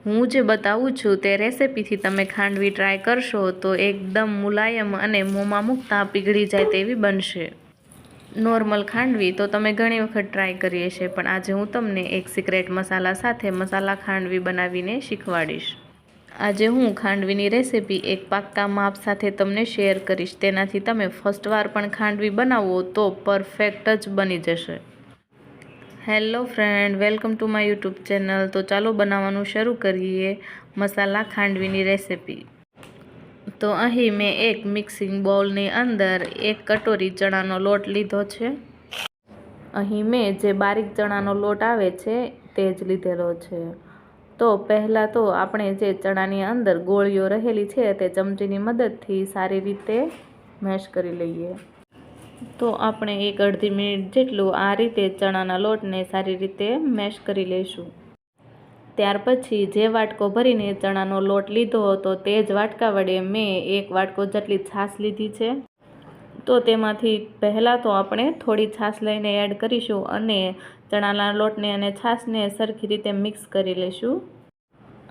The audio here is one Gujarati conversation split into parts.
હું જે બતાવું છું તે રેસિપીથી તમે ખાંડવી ટ્રાય કરશો તો એકદમ મુલાયમ અને મોંમાં મૂકતા પીગળી જાય તેવી બનશે। નોર્મલ ખાંડવી તો તમે ઘણી વખત ટ્રાય કરી હશે, પણ આજે હું તમને એક સિક્રેટ મસાલા સાથે મસાલા ખાંડવી બનાવીને શીખવાડીશ। આજે હું ખાંડવીની રેસિપી એક પાક્કા માપ સાથે તમને શેર કરીશ, તેનાથી તમે ફર્સ્ટ વાર પણ ખાંડવી બનાવો તો પરફેક્ટ જ બની જશે। Hello friend, welcome to my YouTube channel. તો ચાલો બનાવવાનું શરૂ કરીએ મસાલા ખાંડવીની રેસિપી। તો અહીં મેં એક મિક્સિંગ બાઉલની અંદર 1 કટોરી ચણાનો લોટ લીધો છે। અહીં મેં જે બારીક ચણાનો લોટ આવે છે તે જ લીધેલો છે। તો પહેલાં તો આપણે જે ચણાની અંદર ગોળીઓ રહેલી છે તે ચમચીની મદદથી સારી રીતે મેશ કરી લઈએ। તો આપણે 1-અડધી મિનિટ જેટલું આ રીતે ચણાના લોટને સારી રીતે મેશ કરી લઈશું। ત્યાર પછી જે વાટકો ભરીને ચણાનો લોટ લીધો હતો તે જ વાટકા વડે મેં 1 વાટકો જેટલી છાશ લીધી છે। તો તેમાંથી પહેલાં તો આપણે થોડી છાશ લઈને એડ કરીશું અને ચણાના લોટને અને છાશને સરખી રીતે મિક્સ કરી લઈશું।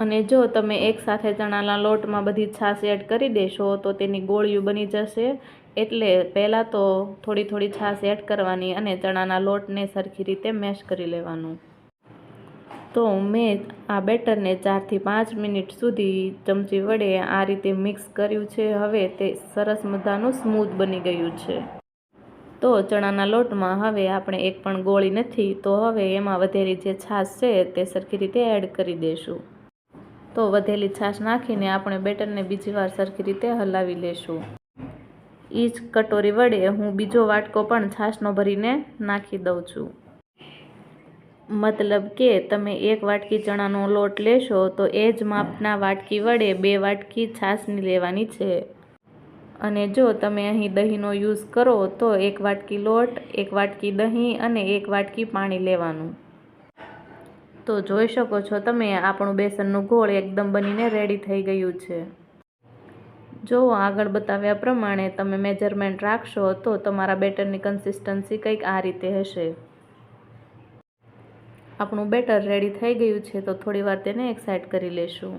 અને જો તમે એકસાથે ચણાના લોટમાં બધી છાશ એડ કરી દેશો તો તેની ગોળીઓ બની જશે, એટલે પહેલાં તો થોડી થોડી છાશ એડ કરવાની અને ચણાના લોટને સરખી રીતે મેશ કરી લેવાનું। તો મેં આ બેટરને 4 થી 5 મિનિટ સુધી ચમચી વડે આ રીતે મિક્સ કર્યું છે। હવે તે સરસ મજાનું સ્મૂથ બની ગયું છે। તો ચણાના લોટમાં હવે આપણે એક પણ ગોળી નથી, તો હવે એમાં વધેલી જે છાશ છે તે સરખી રીતે એડ કરી દઈશું। તો વધેલી છાશ નાખીને આપણે બેટરને બીજી વાર સરખી રીતે હલાવી લેશું। એ જ કટોરી વડે હું બીજો વાટકો પણ છાશનો ભરીને નાખી દઉં છું। મતલબ કે તમે 1 વાટકી ચણાનો લોટ લેશો તો એ જ માપના વાટકી વડે 2 વાટકી છાશની લેવાની છે। અને જો તમે અહીં દહીંનો યુઝ કરો તો 1 વાટકી લોટ, 1 વાટકી દહીં અને 1 વાટકી પાણી લેવાનું। તો જોઈ શકો છો તમે આપણું બેસનનું ઘોળ એકદમ બનીને રેડી થઈ ગયું છે। જો આગળ બતાવ્યા પ્રમાણે તમે મેજરમેન્ટ રાખશો તો તમારા બેટરની કન્સિસ્ટન્સી કંઈક આ રીતે હશે। આપણું બેટર રેડી થઈ ગયું છે, તો થોડીવાર તેને એક સાઈડ કરી લેશું।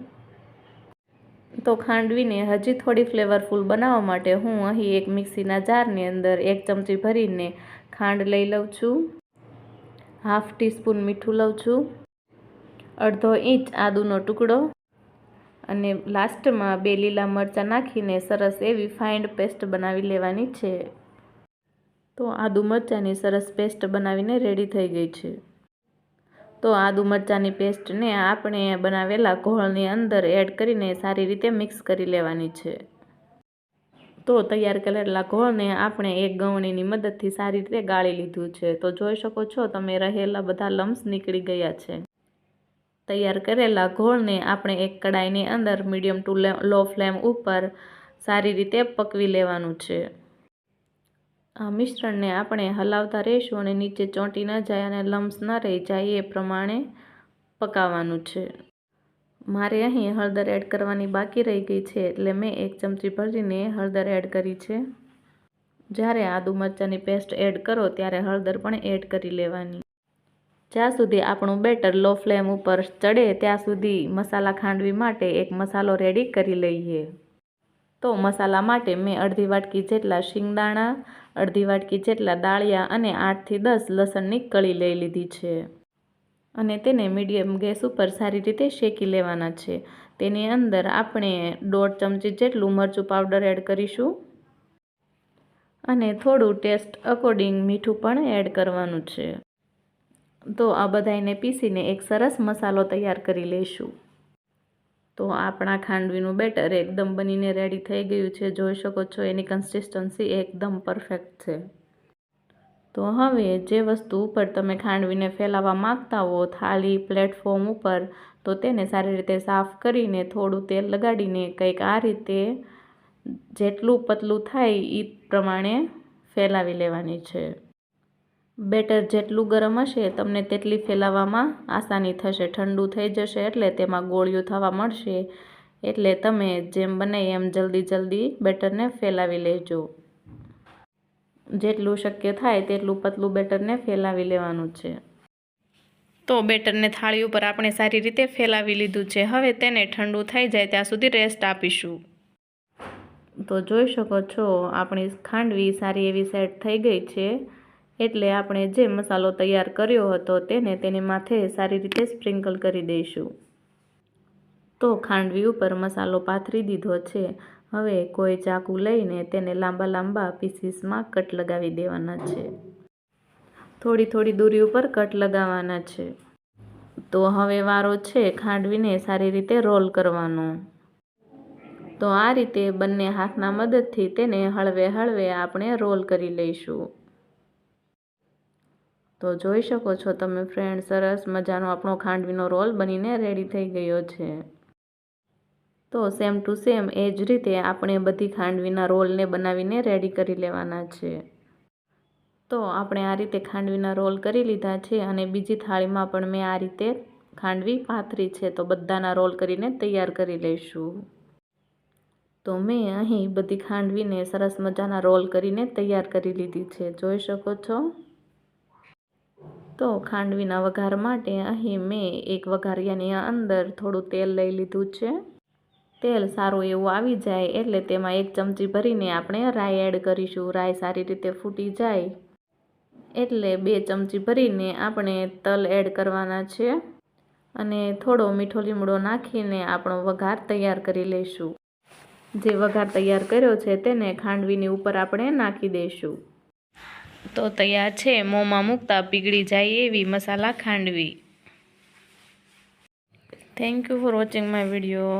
તો ખાંડવીને હજી થોડી ફ્લેવરફુલ બનાવવા માટે હું અહીં એક મિક્સીના જારની અંદર 1 ચમચી ભરીને ખાંડ લઈ લઉં છું, 1/2 ટીસ્પૂન મીઠું લઉં છું, 1/2 ઇંચ આદુનો ટુકડો અને લાસ્ટમાં 2 લીલા મરચાં નાખીને સરસ એવી ફાઇન્ડ પેસ્ટ બનાવી લેવાની છે। તો આદુ મરચાંની સરસ પેસ્ટ બનાવીને રેડી થઈ ગઈ છે। તો આદુ મરચાંની પેસ્ટને આપણે બનાવેલા ઘોળની અંદર એડ કરીને સારી રીતે મિક્સ કરી લેવાની છે। તો તૈયાર કરેલા ઘોળને આપણે એક ગવણીની મદદથી સારી રીતે ગાળી લીધું છે। તો જોઈ શકો છો તમે રહેલા બધા લમ્સ નીકળી ગયા છે। તૈયાર કરેલા ઘોળને આપણે એક કડાઈની અંદર મીડિયમ ટુ લો ફ્લેમ ઉપર સારી રીતે પકવી લેવાનું છે। આ મિશ્રણને આપણે હલાવતા રહીશું અને નીચે ચોંટી ન જાય અને લમ્સ ન રહી જાય એ પ્રમાણે પકાવવાનું છે। મારે અહીં હળદર એડ કરવાની બાકી રહી ગઈ છે, એટલે મેં 1 ચમચી ભરીને હળદર એડ કરી છે। જ્યારે આદુ મરચાંની પેસ્ટ એડ કરો ત્યારે હળદર પણ એડ કરી લેવાની। જ્યાં સુધી આપણું બેટર લો ફ્લેમ ઉપર ચડે ત્યાં સુધી મસાલા ખાંડવી માટે એક મસાલો રેડી કરી લઈએ। તો મસાલા માટે મેં અડધી વાટકી જેટલા શિંગદાણા, અડધી વાટકી જેટલા દાળિયા અને 8 થી 10 લસણની કળી લઈ લીધી છે અને તેને મીડિયમ ગેસ ઉપર સારી રીતે શેકી લેવાના છે। તેની અંદર આપણે 1/2 ચમચી જેટલું મરચું પાવડર એડ કરીશું અને થોડું ટેસ્ટ અકોર્ડિંગ મીઠું પણ એડ કરવાનું છે। તો આ બધાને પીસીને એક સરસ મસાલો તૈયાર કરી લઈશું। તો આપણા ખાંડવીનું બેટર એકદમ બનીને રેડી થઈ ગયું છે। જોઈ શકો છો એની કન્સિસ્ટન્સી એકદમ પરફેક્ટ છે। તો હવે જે વસ્તુ ઉપર તમે ખાંડવીને ફેલાવવા માંગતા હો, થાળી, પ્લેટફોર્મ ઉપર, તો તેને સારી રીતે સાફ કરીને થોડું તેલ લગાડીને કંઈક આ રીતે જેટલું પતલું થાય એ પ્રમાણે ફેલાવી લેવાની છે। બેટર જેટલું ગરમ હશે તમને તેટલી ફેલાવવામાં આસાની થશે। ઠંડુ થઈ જશે એટલે તેમાં ગોળીઓ થવા મળશે, એટલે તમે જેમ બને એમ જલ્દી બેટરને ફેલાવી લેજો। જેટલું શક્ય થાય તેટલું પતલું બેટરને ફેલાવી લેવાનું છે। તો બેટરને થાળી ઉપર આપણે સારી રીતે ફેલાવી લીધું છે. હવે તેને ઠંડુ થઈ જાય ત્યાં સુધી રેસ્ટ આપીશું. તો જોઈ શકો છો આપણી ખાંડવી સારી એવી સેટ થઈ ગઈ છે. એટલે આપણે જે મસાલો તૈયાર કર્યો હતો તેની માથે સારી રીતે સ્પ્રિંકલ કરી દઈશું. તો ખાંડવી ઉપર મસાલો પાથરી દીધો છે. હવે કોઈ ચાકુ લઈને તેને લાંબા લાંબા પીસીસમાં કટ લગાવી દેવાના છે. થોડી થોડી દૂરી ઉપર કટ લગાવવાના છે. તો હવે વારો છે ખાંડવીને સારી રીતે રોલ કરવાનો. તો આ રીતે બંને હાથના મદદથી તેને હળવે હળવે આપણે રોલ કરી લઈશું. તો જોઈ શકો છો તમે ફ્રેન્ડ, સરસ મજાનો આપણો ખાંડવીનો રોલ બનીને રેડી થઈ ગયો છે. તો સેમ ટુ સેમ એ જ રીતે આપણે બધી ખાંડવીના રોલને બનાવીને રેડી કરી લેવાના છે. તો આપણે આ રીતે ખાંડવીના રોલ કરી લીધા છે અને બીજી થાળીમાં પણ મેં આ રીતે ખાંડવી પાથરી છે. તો બધાના રોલ કરીને તૈયાર કરી લઈશું. તો મેં અહીં બધી ખાંડવીને સરસ મજાના રોલ કરીને તૈયાર કરી લીધી છે. જોઈ શકો છો. તો ખાંડવીના વઘાર માટે અહીં મેં એક વઘારિયાની અંદર થોડું તેલ લઈ લીધું છે. તેલ સારું એવું આવી જાય એટલે તેમાં 1 ચમચી ભરીને આપણે રાઈ એડ કરીશું. રાઈ સારી રીતે ફૂટી જાય એટલે 2 ચમચી ભરીને આપણે તલ એડ કરવાના છે અને થોડો મીઠો લીમડો નાખીને આપણો વઘાર તૈયાર કરી લઈશું. જે વઘાર તૈયાર કર્યો છે તેને ખાંડવીની ઉપર આપણે નાખી દઈશું. તો તૈયાર છે મોંમાં મૂકતા પીગળી જાય એવી મસાલા khandvi. Thank you for watching my video.